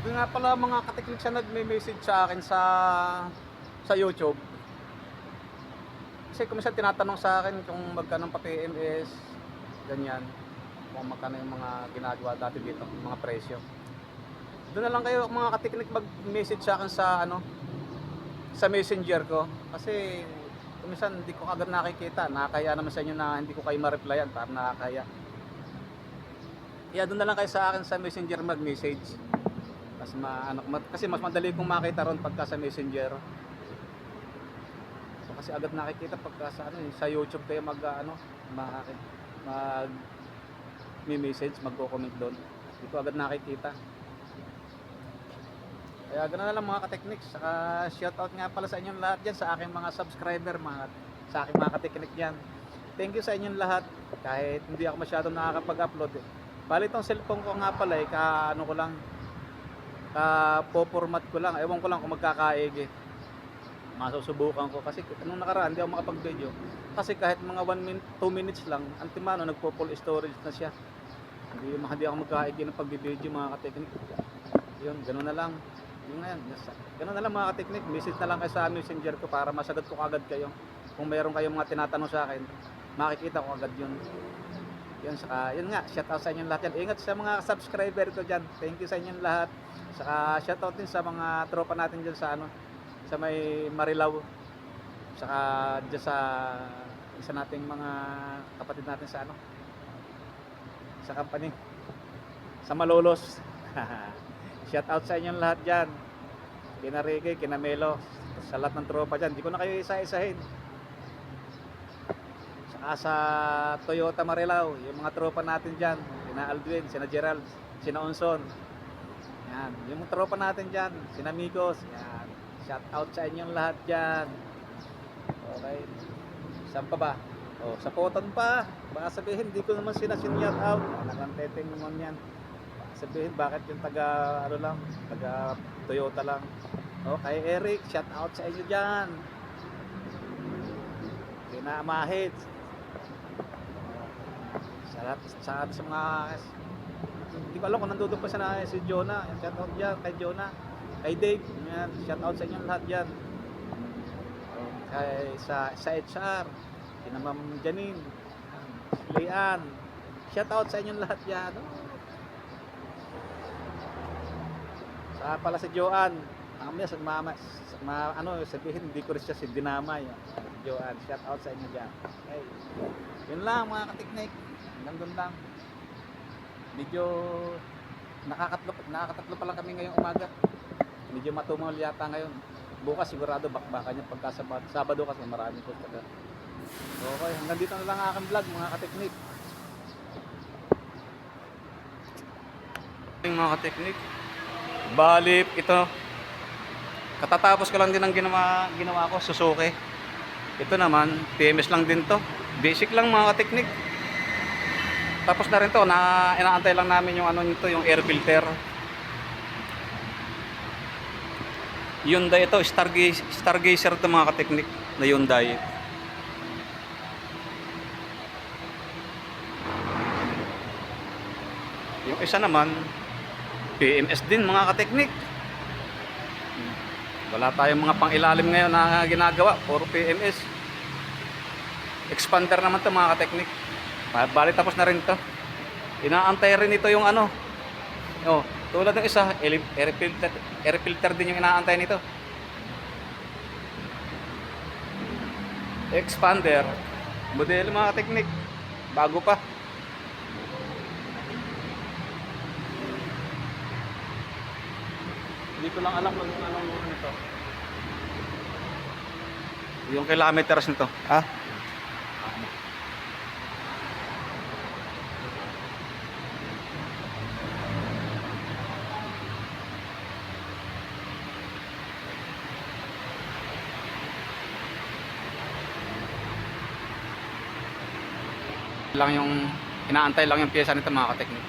Doon nga pala mga kateknik sa nagme-message sa akin sa YouTube. Kasi kuminsan tinatanong sa akin kung magkano pa PMS, ganyan. Kung magkano yung mga ginagawa dati dito, yung mga presyo. Doon na lang kayo mga kateknik mag-message sa akin sa Messenger ko. Kasi kuminsan hindi ko agad nakikita. Nakakaya naman sa inyo na hindi ko kayo ma-replyan, parang nakakaya. Kaya doon na lang kayo sa akin sa Messenger mag-message. Kasi mas madali kong makita ron pagka sa Messenger. So, kasi agad nakikita pagka sa YouTube kayo mag message, magko-comment doon. Hindi ko agad nakikita. Kaya ganoon na lang mga ka-technics. Saka shoutout nga pala sa inyong lahat diyan, sa aking mga subscriber, sa aking mga ka-technic diyan. Thank you sa inyong lahat. Kahit hindi ako masyadong nakakapag-upload. Bali itong cellphone ko nga pala po-format ko lang. Ewan ko lang kung magkakaigi. Masusubukan ko kasi nung nakaraan hindi ako makapag-video. Kasi kahit mga 1 minute, 2 minutes lang, antimano nagpo-full storage na siya. Hindi ako magkaigi ng pag-video mga ka-technic. Yun, ganoon na lang. Yun na yan. Ganoon na lang mga ka-technic. Message na lang kayo sa Messenger ko para masagot ko agad kayo. Kung mayroon kayong mga tinatanong sa akin, makikita ko agad yun. Yun, saka, yun nga, shoutout sa inyong lahat yan. Ingat sa mga subscriber ko dyan. Thank you sa inyong lahat. Saka shoutout din sa mga tropa natin dyan sa may Marilao. Saka dyan sa isa nating mga kapatid natin sa company. Sa Malolos. Shoutout sa inyong lahat dyan. Kina Ricky, kina Melo. Sa lahat ng tropa dyan. Hindi ko na kayo isa-isahin. Sa Toyota Marilao, yung mga tropa natin dyan, sina Aldwin, sina Gerald, sina Onson, yan, yung mga tropa natin dyan, sina Migos, yan, shout out sa inyong lahat dyan. Okay, saan pa ba? Sa Poton pa, baka sabihin hindi ko naman sila shout out, nakanteteng naman yan, baka sabihin bakit yung taga Toyota lang. Okay, Eric, shout out sa inyo dyan, kina Mahid, sa mga, hindi ko alam kung nandun pa siya si Jonah. Shout out dyan kay Jonah, kay Dave, yan, shout out sa inyong lahat dyan. Sa HR, kina Ma'am Janine, Leanne, shout out sa inyong lahat dyan. Sa pala si Joanne, sabihin hindi ko rin siya si Dinamay. Joanne, shout out sa inyo dyan. Okay, yun lang mga ka-technic. Nandun lang. Medyo nakakatatlo pa lang kami ngayong umaga. Medyo matumal yata ngayon. Bukas sigurado bakbakan niya pagka Sabado kasi maraming customer. Okay, hanggang dito na lang ang aking vlog mga ka-technic. Mga ka-technic, balip ito. Katatapos ko lang din ang ginawa ko, Suzuki. Ito naman, PMS lang din to. Basic lang mga ka-technic. Tapos na rin to, inaantay lang namin yung yung air filter. Hyundai ito, Stargazer ito mga ka-technic na Hyundai. Yung isa naman, PMS din mga ka-technic. Wala tayong mga pang-ilalim ngayon na ginagawa, puro PMS. Expander naman to mga ka-technic. Bali tapos na rin to. Inaantay rin ito yung tulad ng isa, air filter din yung inaantay nito. Expander, modelo mga ka-technic, bago pa. Hindi ko lang alam kung anong nito. Yung kilometers nito, lang yung inaantay lang yung pyesa nito mga ka-technic.